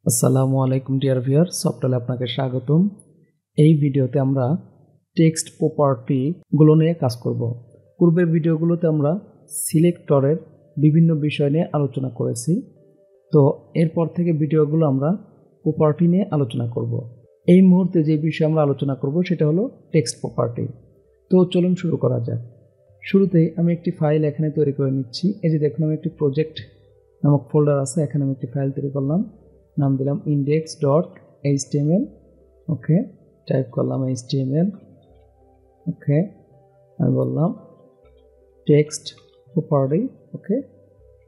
আসসালামু আলাইকুম dear viewer, সফটওয়্যারে আপনাকে স্বাগতম। এই ভিডিওতে আমরা টেক্সট প্রপার্টি গুলো নিয়ে কাজ করব। পূর্বের ভিডিওগুলোতে আমরা সিলেক্টরের বিভিন্ন বিষয় নিয়ে আলোচনা করেছি। তো এরপর থেকে ভিডিওগুলো আমরা প্রপার্টি নিয়ে আলোচনা করব। এই মুহূর্তে যে বিষয় আমরা আলোচনা করব সেটা হলো টেক্সট প্রপার্টি। তো চলুন শুরু করা যাক। শুরুতেই আমি একটি ফাইল এখানে তৈরি করে নিচ্ছি। এই যে দেখুন, আমি একটি প্রজেক্ট নামক ফোল্ডার আছে, এখানে আমি একটি ফাইল তৈরি করলাম, নাম দিলাম index.html। ওকে, টাইপ করলাম html। ওকে, আমি বললাম টেক্সট প্রপার্টি। ওকে,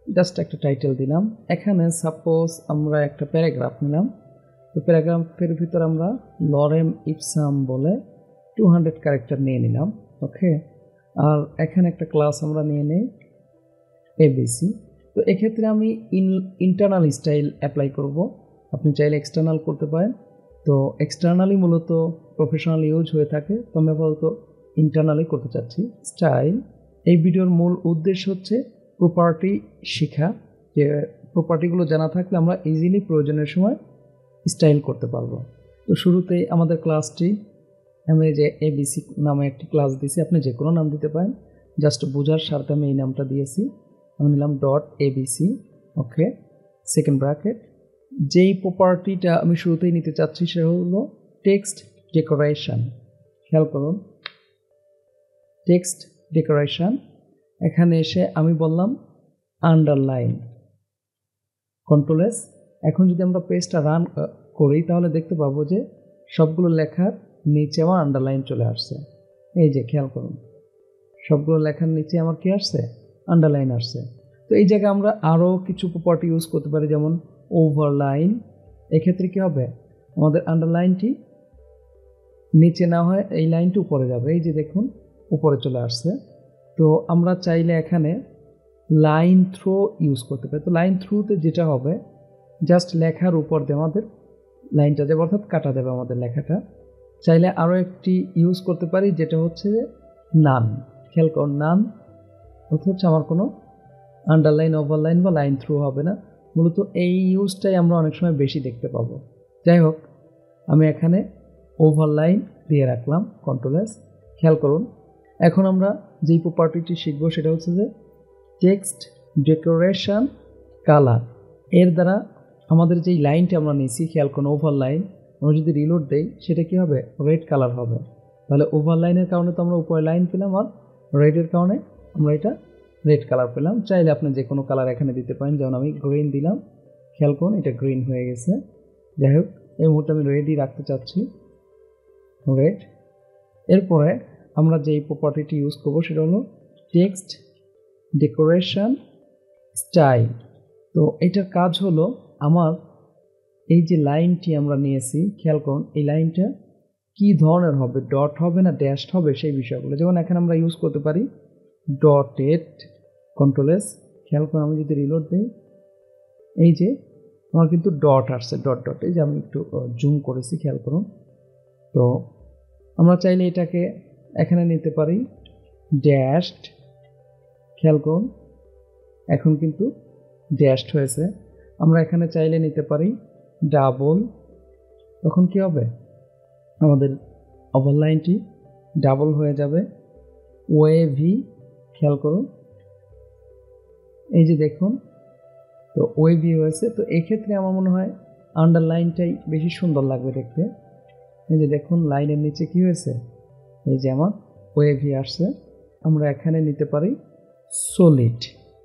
জাস্ট একটা টাইটেল দিলাম। এখানে সাপোজ আমরা একটা প্যারাগ্রাফ নিলাম। তো প্যারাগ্রাফের ভিতর আমরা লরেম ইপসাম বলে 200 ক্যারেক্টার নিয়ে নিলাম। ওকে, আর এখানে একটা ক্লাস আমরা নিয়ে নেই এবিসি। তো এক্ষেত্রে আমি ইন্টারনাল স্টাইল অ্যাপ্লাই করব। আপনি চাইলে এক্সটার্নাল করতে পারেন। তো এক্সটার্নালি মূলত প্রফেশনাল ইউজ হয়ে থাকে, তো আমি আপাতত ইন্টারনালি করতে চাচ্ছি। স্টাইল, এই ভিডিওর মূল উদ্দেশ্য হচ্ছে প্রপার্টি শেখা, যে প্রপার্টিগুলো জানা থাকলে আমরা ইজিলি প্রয়োজনের সময় স্টাইল করতে পারবো। তো শুরুতেই আমাদের ক্লাসটি, আমি যে এবিসি নামে একটি ক্লাস দিয়েছি, আপনি যে কোনো নাম দিতে পারেন, জাস্ট বোঝার স্বার্থে আমি এই নামটা দিয়েছি। আমি নিলাম .abc। ওকে, সেকেন্ড ব্র্যাকেট। যেই প্রপার্টিটা আমি শুরুতেই নিতে চাচ্ছি সেটা হলো টেক্সট ডেকোরেশন। খেয়াল করুন, টেক্সট ডেকোরেশন। এখানে এসে আমি বললাম আন্ডারলাইন, কন্ট্রোল এস। এখন যদি আমরা পেজটা রান করি তাহলে দেখতে পাবো যে সবগুলো লেখার নিচে আমার আন্ডারলাইন চলে আসছে। এই যে খেয়াল করুন, সবগুলো লেখার নিচে আমার কি আসছে? আন্ডারলাইন আসছে। তো এই জায়গায় আমরা আরও কিছু প্রপার্টি ইউজ করতে পারি, যেমন ওভারলাইন। এক্ষেত্রে কি হবে, আমাদের আন্ডারলাইনটি নিচে না হয় এই লাইনটি উপরে যাবে। এই যে দেখুন, উপরে চলে আসছে। তো আমরা চাইলে এখানে লাইন থ্রো ইউজ করতে পারি। তো লাইন থ্রুতে যেটা হবে, জাস্ট লেখার উপর দিয়ে আমাদের লাইনটা যাবে, অর্থাৎ কাটা যাবে আমাদের লেখাটা। চাইলে আরও একটি ইউজ করতে পারি, যেটা হচ্ছে নান। খেয়াল করুন, নান অর্থাৎ হচ্ছে আমার কোনো আন্ডারলাইন, ওভারলাইন বা লাইন থ্রু হবে না। মূলত এই ইউজটাই আমরা অনেক সময় বেশি দেখতে পাবো। যাই হোক, আমি এখানে ওভারলাইন দিয়ে রাখলাম, কন্ট্রোল এস। খেয়াল করুন, এখন আমরা যেই প্রপার্টিটি শিখবো সেটা হচ্ছে যে টেক্সট ডেকোরেশন কালার। এর দ্বারা আমাদের যেই লাইনটি আমরা নিয়েছি, খেয়াল করুন ওভারলাইন, আমরা যদি রিলোড দেই সেটা কি হবে? রেড কালার হবে। তাহলে ওভারলাইনের কারণে তো আমরা উপরে লাইন পেলাম, আর রেডের কারণে আমরা এটা রেড কালার পেলাম। চাইলে আপনি যে কোনো কালার এখানে দিতে পারেন, যেমন আমি গ্রিন দিলাম। খেয়াল করুন, এটা গ্রিন হয়ে গেছে। যাই হোক, এই মুহূর্তে আমি রেডই রাখতে চাচ্ছি, রেড। এরপরে আমরা যেই প্রপার্টিটি ইউজ করবো সেটা হলো টেক্সট ডেকোরেশন স্টাইল। তো এটার কাজ হলো, আমার এই যে লাইনটি আমরা নিয়েছি, খেয়াল করুন এই লাইনটা কি ধরনের হবে, ডট হবে না ড্যাশ হবে, সেই বিষয়গুলো। যেমন এখানে আমরা ইউজ করতে পারি ডটেড, কন্ট্রোল এস। খেয়াল করুন, আমি যদি রিলোড দিই, এই যে আমার কিন্তু ডট আসছে, ডট ডট। এই যে আমি একটু জুম করেছি, খেয়াল করুন। তো আমরা চাইলে এটাকে এখানে নিতে পারি ড্যাশড। খেয়াল করুন, এখন কিন্তু ড্যাশড হয়েছে। আমরা এখানে চাইলে নিতে পারি ডাবল। তখন কি হবে, আমাদের ওভারলাইনটি ডাবল হয়ে যাবে। ওয়েভি, খেয়াল করুন, এই যে দেখুন, তো ওয়েভি হয়েছে। তো এক্ষেত্রে আমার মনে হয় আন্ডারলাইনটাই বেশি সুন্দর লাগবে দেখতে। এই যে দেখুন, লাইনের নিচে কি হয়েছে, এই যে আমার ওয়েভি আসছে। আমরা এখানে নিতে পারি সলিড।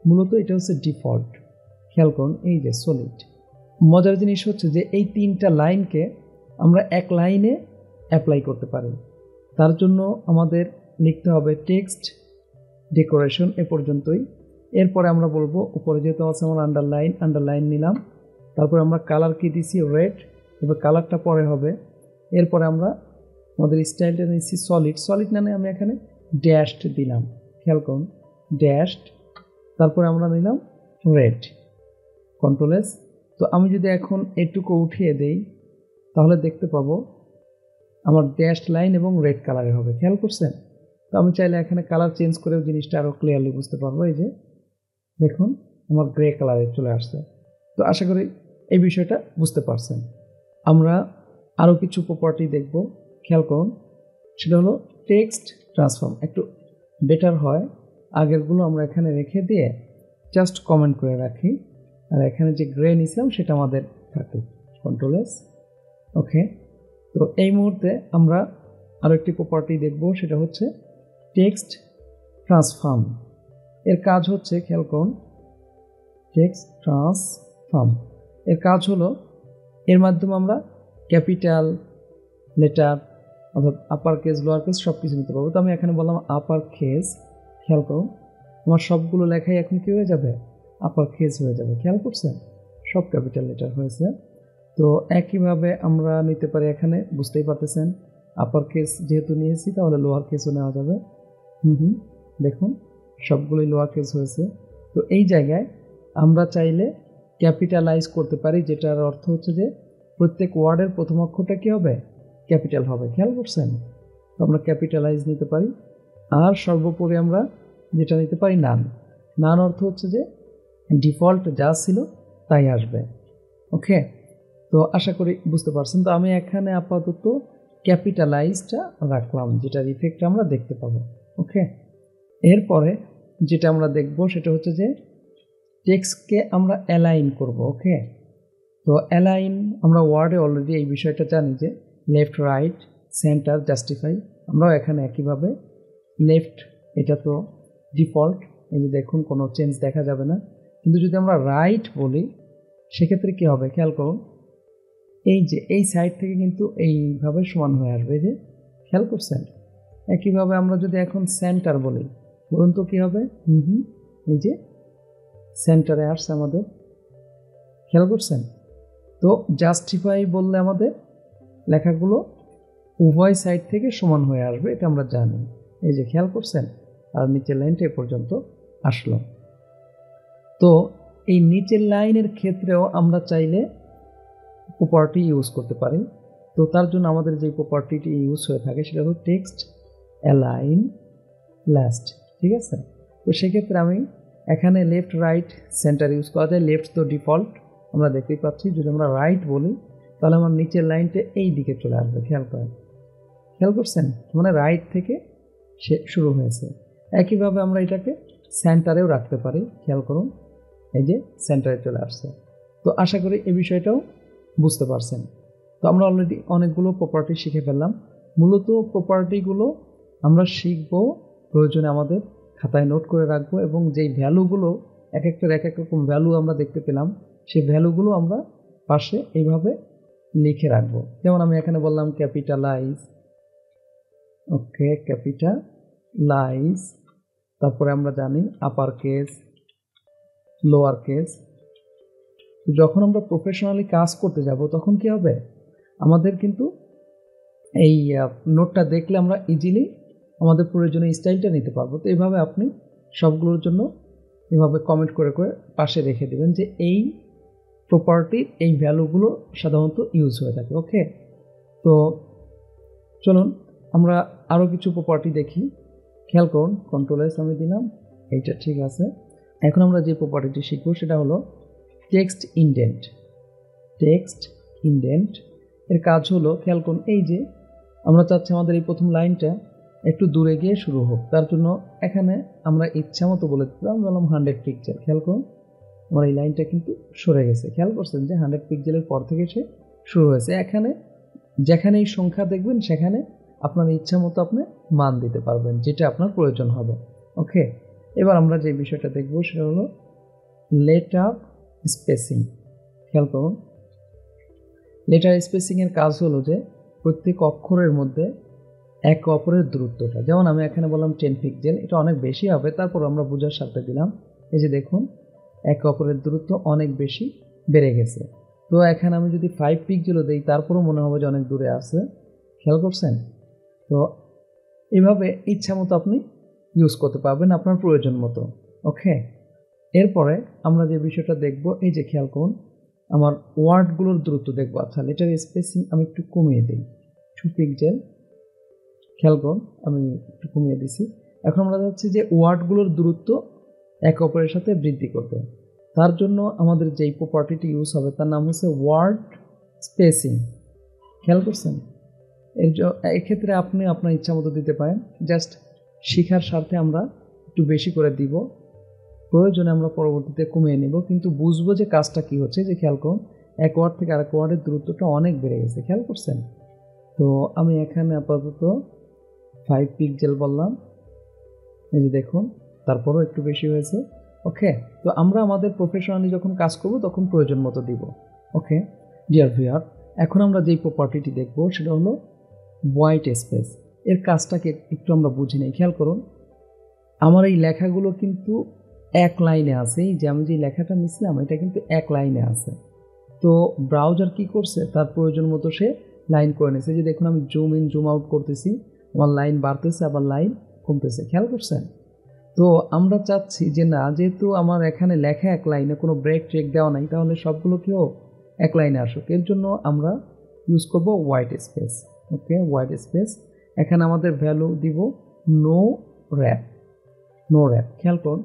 মূলত এটা হচ্ছে ডিফল্ট। খেয়াল করুন, এই যে সলিড। মজার জিনিস হচ্ছে যে এই তিনটা লাইনকে আমরা এক লাইনে অ্যাপ্লাই করতে পারি। তার জন্য আমাদের লিখতে হবে টেক্সট ডেকোরেশন, এ পর্যন্তই। এরপরে আমরা বলবো, উপরে যেহেতু আছে আমার আন্ডারলাইন নিলাম, তারপরে আমরা কালার কি দিছি, রেড। তবে কালারটা পরে হবে। এরপরে আমরা আমাদের স্টাইলটা নিচ্ছি সলিড মানে আমি এখানে ড্যাশড দিলাম। খেয়াল করুন, ড্যাশড। তারপরে আমরা নিলাম রেড, কন্ট্রোল এস। তো আমি যদি এখন এটুকু উঠিয়ে দেই তাহলে দেখতে পাবো আমার ড্যাশড লাইন এবং রেড কালারে হবে। খেয়াল করছেন? তো আমি চাইলে এখানে কালার চেঞ্জ করেও জিনিসটা আরও ক্লিয়ারলি বুঝতে পারবো। এই যে দেখুন, আমার গ্রে কালারে চলে আসছে। তো আশা করি এই বিষয়টা বুঝতে পারছেন। আমরা আরও কিছু প্রপার্টি দেখব, খেয়াল করুন। সেটা হলো টেক্সট ট্রান্সফর্ম। একটু বেটার হয় আগেরগুলো আমরা এখানে রেখে দিয়ে জাস্ট কমেন্ট করে রাখি, আর এখানে যে গ্রে নিছিলাম সেটা আমাদের থাকুক। কন্ট্রোল-S। ওকে, তো এই মুহূর্তে আমরা আরও একটি প্রপার্টি দেখব, সেটা হচ্ছে টেক্সট ট্রান্সফর্ম। এর কাজ হচ্ছে, খেয়াল করুন, টেক্সট ট্রান্সফর্ম এর কাজ হলো এর মাধ্যমে আমরা ক্যাপিটাল লেটার অর্থাৎ আপার কেস লোয়ার কেস সব কিছু নিতে পারবো। তো আমি এখানে বললাম আপার কেস, খেয়াল করুন আমার সবগুলো লেখাই এখন কি হয়ে যাবে, আপার কেস হয়ে যাবে। খেয়াল করছেন, সব ক্যাপিটাল লেটার হয়েছে। তো একইভাবে আমরা নিতে পারি, এখানে বুঝতেই পারতেছেন আপার কেস যেহেতু নিয়েছি তাহলে লোয়ার কেসও নেওয়া যাবে। দেখুন সবগুলোই লোয়ার কেস হয়েছে। তো এই জায়গায় আমরা চাইলে ক্যাপিটালাইজ করতে পারি, যেটার অর্থ হচ্ছে যে প্রত্যেক ওয়ার্ডের প্রথম অক্ষরটা কী হবে, ক্যাপিটাল হবে। খেয়াল করছেন, তো আমরা ক্যাপিটালাইজ নিতে পারি। আর সর্বোপরি আমরা যেটা নিতে পারি নান। নান অর্থ হচ্ছে যে ডিফল্ট যা ছিল তাই আসবে। ওকে, তো আশা করি বুঝতে পারছেন। তো আমি এখানে আপাতত ক্যাপিটালাইজটা রাখলাম, যেটার ইফেক্ট আমরা দেখতে পাবো। ওকে, এরপরে যেটা আমরা দেখব সেটা হচ্ছে যে টেক্সটকে আমরা অ্যালাইন করব। ওকে, তো অ্যালাইন আমরা ওয়ার্ডে অলরেডি এই বিষয়টা জানি যে লেফট, রাইট, সেন্টার, জাস্টিফাই। আমরাও এখানে একইভাবে লেফট, এটা তো ডিফল্ট, এই যে দেখুন কোনো চেঞ্জ দেখা যাবে না। কিন্তু যদি আমরা রাইট বলি সেক্ষেত্রে কী হবে, খেয়াল করুন, এই যে এই সাইড থেকে কিন্তু এইভাবে সমান হয়ে আসবে, যে খেয়াল করছেন। একইভাবে আমরা যদি এখন সেন্টার বলি, বলুন তো কী হবে, এই যে সেন্টারে আসছে আমাদের, খেয়াল করছেন। তো জাস্টিফাই বললে আমাদের লেখাগুলো উভয় সাইড থেকে সমান হয়ে আসবে, এটা আমরা জানি। এই যে খেয়াল করছেন, আর নিচের লাইনটা এ পর্যন্ত আসলো। তো এই নিচের লাইনের ক্ষেত্রেও আমরা চাইলে প্রপার্টি ইউজ করতে পারি। তো তার জন্য আমাদের যে প্রপার্টিটি ইউজ হয়ে থাকে সেটা হলো টেক্সট অ্যালাইন লাস্ট। ঠিক আছে, তো সেক্ষেত্রে আমি এখানে লেফট, রাইট, সেন্টার ইউজ করা যায়। লেফট তো ডিফল্ট আমরা দেখতেই পাচ্ছি। যদি আমরা রাইট বলি তাহলে আমার নিচের লাইনটা এই দিকে চলে আসবে। খেয়াল করেন, খেয়াল করছেন, মানে রাইট থেকে সে শুরু হয়েছে। একইভাবে আমরা এটাকে সেন্টারেও রাখতে পারি। খেয়াল করুন, এই যে সেন্টারে চলে আসছে। তো আশা করি এই বিষয়টাও বুঝতে পারছেন। তো আমরা অলরেডি অনেকগুলো প্রপার্টি শিখে ফেললাম। মূলত প্রপার্টিগুলো আমরা শিখব, প্রয়োজনে আমাদের খাতায় নোট করে রাখবো, এবং যেই ভ্যালুগুলো এক একটার এক এক রকম ভ্যালু আমরা দেখতে পেলাম, সেই ভ্যালুগুলো আমরা পাশে এইভাবে লিখে রাখবো। যেমন আমি এখানে বললাম ক্যাপিটালাইজ। ওকে, ক্যাপিটালাইজ, তারপরে আমরা জানি আপার কেস, লোয়ার কেস। যখন আমরা প্রফেশনালি কাজ করতে যাব তখন কি হবে, আমাদের কিন্তু এই নোটটা দেখলে আমরা ইজিলি আমাদের প্রয়োজনীয় স্টাইলটা নিতে পারবো। তো এইভাবে আপনি সবগুলোর জন্য এভাবে কমেন্ট করে করে পাশে রেখে দেবেন যে এই প্রপার্টির এই ভ্যালুগুলো সাধারণত ইউজ হয়ে থাকে। ওকে, তো চলুন আমরা আরও কিছু প্রপার্টি দেখি। খেয়াল করুন, কন্ট্রোল-S আমি দিলাম, এইটা ঠিক আছে। এখন আমরা যে প্রপার্টিটি শিখব সেটা হলো টেক্সট ইনডেন্ট। টেক্সট ইনডেন্ট এর কাজ হলো, খেয়াল করুন, এই যে আমরা চাচ্ছি আমাদের এই প্রথম লাইনটা একটু দূরে গিয়ে শুরু হোক। তার জন্য এখানে আমরা ইচ্ছা মতো বলে দিলাম, বললাম 100 পিক্সেল। খেয়াল করুন, আমার এই লাইনটা কিন্তু সরে গেছে। খেয়াল করছেন যে 100 পিক্সেলের পর থেকে সে শুরু হয়েছে। এখানে যেখানে এই সংখ্যা দেখবেন সেখানে আপনার ইচ্ছা মতো আপনি মান দিতে পারবেন, যেটা আপনার প্রয়োজন হবে। ওকে, এবার আমরা যে বিষয়টা দেখব সেটা হলো লেটার স্পেসিং। খেয়াল করুন, লেটার স্পেসিংয়ের কাজ হলো যে প্রত্যেক অক্ষরের মধ্যে এক অপরের দূরত্বটা, যেমন আমি এখানে বললাম 10 পিক্সেল, এটা অনেক বেশি হবে, তারপর আমরা বোঝার সাথে দিলাম। এই যে দেখুন, এক অপরের দূরত্ব অনেক বেশি বেড়ে গেছে। তো এখানে আমি যদি 5 পিক্সেলও দিই তারপরও মনে হবে যে অনেক দূরে আছে। খেয়াল করছেন, তো এভাবে ইচ্ছা মতো আপনি ইউজ করতে পারবেন আপনার প্রয়োজন মতো। ওকে, এরপরে আমরা যে বিষয়টা দেখব, এই যে খেয়াল করুন, আমার ওয়ার্ডগুলোর দূরত্ব দেখবো। আচ্ছা, লেটার স্পেসিং আমি একটু কমিয়ে দিই, 2 পিক্সেল। খেয়াল করুন, আমি একটু কমিয়ে দিছি। এখন আমরা যাচ্ছি যে ওয়ার্ডগুলোর দূরত্ব একে অপরের সাথে বৃদ্ধি করতে। তার জন্য আমাদের যেই প্রপার্টিটি ইউজ হবে তার নাম হচ্ছে ওয়ার্ড স্পেসিং। খেয়াল করছেন? এক্ষেত্রে আপনি আপনার ইচ্ছা মতো দিতে পারেন। জাস্ট শেখার স্বার্থে আমরা একটু বেশি করে দিব, প্রয়োজনে আমরা পরবর্তীতে কমিয়ে নেব, কিন্তু বুঝবো যে কাজটা কি হচ্ছে। যে খেয়াল করুন, এক ওয়ার্ড থেকে আরেক ওয়ার্ডের দূরত্বটা অনেক বেড়ে গেছে, খেয়াল করছেন? তো আমি এখানে আপাতত 5 পিক্সেল বললাম, এই যে দেখুন, তারপরও একটু বেশি হয়েছে। ওকে, তো আমরা আমাদের প্রফেশনালি যখন কাজ করব তখন প্রয়োজন মতো দিব। ওকে ডিয়ার ভিউয়ার, এখন আমরা যেই প্রপার্টিটি দেখব সেটা হলো হোয়াইট স্পেস। এর কাজটাকে একটু আমরা বুঝে নিই। খেয়াল করুন, আমার এই লেখাগুলো কিন্তু এক লাইনে আছে। এই যে আমি যে লেখাটা নিছিলাম এটা কিন্তু এক লাইনে আছে। তো ব্রাউজার কি করছে, তার প্রয়োজন মতো সে লাইন করে নিয়েছে। যে দেখুন, আমি জুম ইন জুম আউট করতেছি, আমার লাইন বাড়তেছে আবার লাইন কমতেছে, খেয়াল করছেন? তো আমরা চাচ্ছি যে না, যেহেতু আমার এখানে লেখা এক লাইনে, কোনো ব্রেক ট্রেক দেওয়া নাই, তাহলে সবগুলো কেউ এক লাইনে আসুক। এর জন্য আমরা ইউজ করব হোয়াইট স্পেস। ওকে, হোয়াইট স্পেস। এখানে আমাদের ভ্যালু দিব নো র্যাপ। নো র্যাপ, খেয়াল করুন,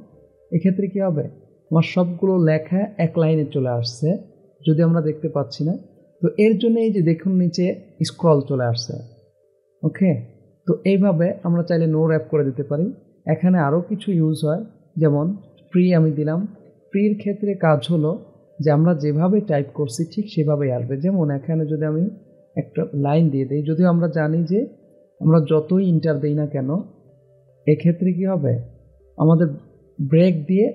এক্ষেত্রে কী হবে, আমার সবগুলো লেখা এক লাইনে চলে আসছে, যদি আমরা দেখতে পাচ্ছি না। তো এর জন্য এই যে দেখুন নিচে স্ক্রল চলে আসছে। ওকে, তো এইভাবে আমরা চাইলে নো র্যাপ করে দিতে পারি। এখানে আরও কিছু ইউজ হয়, যেমন ফ্রি আমি দিলাম। ফ্রির ক্ষেত্রে কাজ হলো যে আমরা যেভাবে টাইপ করছি ঠিক সেভাবেই আসবে। যেমন এখানে যদি আমি একটা লাইন দিয়ে দিই, যদিও আমরা জানি যে আমরা যতই ইন্টার দিই না কেন এক্ষেত্রে কী হবে, আমাদের ব্রেক দিয়ে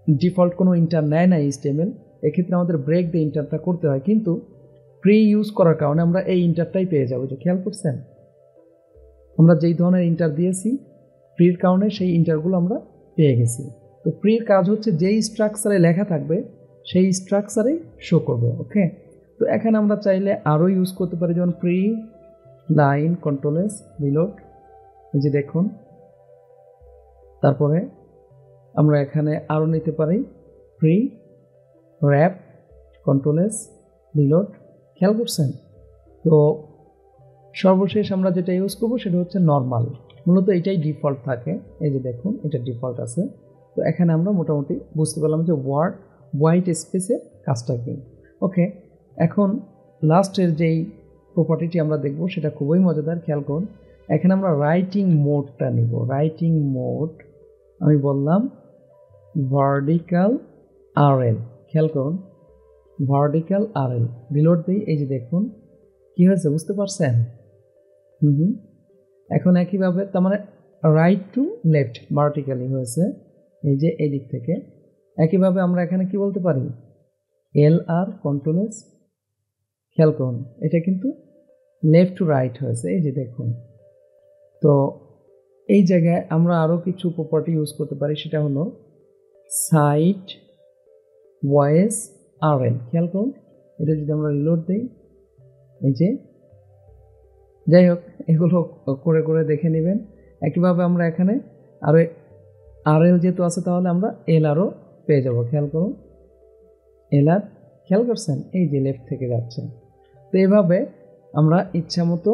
ডিফল্ট কোনো ইন্টার নেয় না HTML, এক্ষেত্রে আমাদের ব্রেক দিয়ে ইন্টারটা করতে হয়। কিন্তু ফ্রি ইউজ করার কারণে আমরা এই ইন্টারটাই পেয়ে যাবো। যে খেয়াল করছেন, আমরা যেই ধরনের ইন্টার দিয়েছি ফ্রির কারণে সেই ইন্টারগুলো আমরা পেয়ে গেছি। তো ফ্রির কাজ হচ্ছে যেই স্ট্রাকচারে লেখা থাকবে সেই স্ট্রাকচারেই শো করবে। ওকে, তো এখানে আমরা চাইলে আরও ইউজ করতে পারি, যেমন free line control S reload. এই যে দেখুন, তারপরে আমরা এখানে আরও নিতে পারি free wrap control S reload. খেয়াল করছেন? তো সর্বশেষ আমরা যেটা ইউজ করবো সেটা হচ্ছে নর্মাল। মূলত এটাই ডিফল্ট থাকে। এই যে দেখুন, এটা ডিফল্ট আছে। তো এখানে আমরা মোটামুটি বুঝতে পারলাম যে হোয়াইট স্পেসের কাজটা কি। ওকে, এখন লাস্টের যেই প্রপার্টিটি আমরা দেখব সেটা খুবই মজাদার। খেয়াল করুন, এখানে আমরা রাইটিং মোডটা নিব। রাইটিং মোড আমি বললাম ভার্টিক্যাল RL। খেয়াল করুন, ভার্টিক্যাল RL রিলোড দিই। এই যে দেখুন কি হয়েছে, বুঝতে পারছেন? এখন একইভাবে, তার মানে রাইট টু লেফট ভার্টিক্যালি হয়েছে, এই যে এই দিক থেকে। একইভাবে আমরা এখানে কি বলতে পারি, LR কন্ট্রোল এস। খেয়াল করুন, এটা কিন্তু লেফট টু রাইট হয়েছে, এই যে দেখুন। তো এই জায়গায় আমরা আরও কিছু প্রপার্টি ইউজ করতে পারি, সেটা হলো সাইট ভয়েস RL। খেয়াল করুন, এটা যদি আমরা রিলোড দিই, এই যে, যাই হোক, এগুলো করে করে দেখে নেবেন। একইভাবে আমরা এখানে আরও RL যেহেতু আছে তাহলে আমরা LRও পেয়ে যাব। খেয়াল করুন, LR, খেয়াল করছেন? এই যে লেফট থেকে যাচ্ছে। তো এইভাবে আমরা ইচ্ছা মতো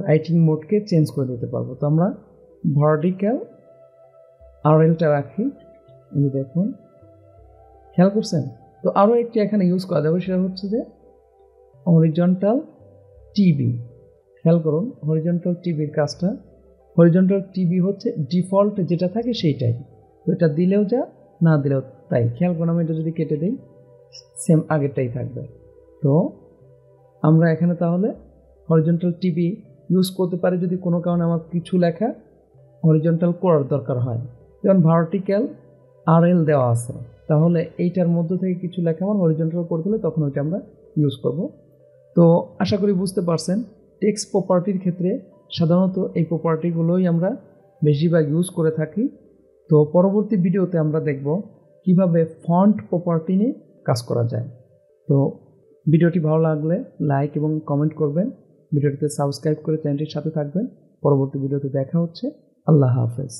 রাইটিং মোডকে চেঞ্জ করে দিতে পারবো। তো আমরা ভার্টিক্যাল RLটা রাখি, এই দেখুন, খেয়াল করছেন? তো আরও একটি এখানে ইউজ করা যাবে, সেটা হচ্ছে যে হরিজন্টাল টিবি। খেয়াল করুন, হরিজন্টাল টিবির কাজটা, হরিজন্টাল টিবি হচ্ছে ডিফল্ট যেটা থাকে সেইটাই। তো এটা দিলেও যা, না দিলেও তাই। খেয়াল করুন, আমি এটা যদি কেটে দিই সেম আগেরটাই থাকবে। তো আমরা এখানে তাহলে হরিজন্টাল টিবি ইউজ করতে পারি যদি কোনো কারণে আমার কিছু লেখা হরিজন্টাল করার দরকার হয়। যেমন ভার্টিক্যাল RL দেওয়া আছে, তাহলে এইটার মধ্য থেকে কিছু লেখা আমার হরিজন্টাল করতে হলে তখন ওইটা আমরা ইউজ করব। তো আশা করি বুঝতে পারছেন, টেক্সট প্রপার্টির ক্ষেত্রে সাধারণত এই প্রপার্টিগুলোই আমরা বেশিরভাগ ইউজ করে থাকি। তো পরবর্তী ভিডিওতে আমরা দেখব কিভাবে ফন্ট প্রপার্টি নিয়ে কাজ করা যায়। তো ভিডিওটি ভালো লাগলে লাইক এবং কমেন্ট করবেন, ভিডিওটিতে সাবস্ক্রাইব করে চ্যানেলটির সাথে থাকবেন। পরবর্তী ভিডিওতে দেখা হচ্ছে। আল্লাহ হাফেজ।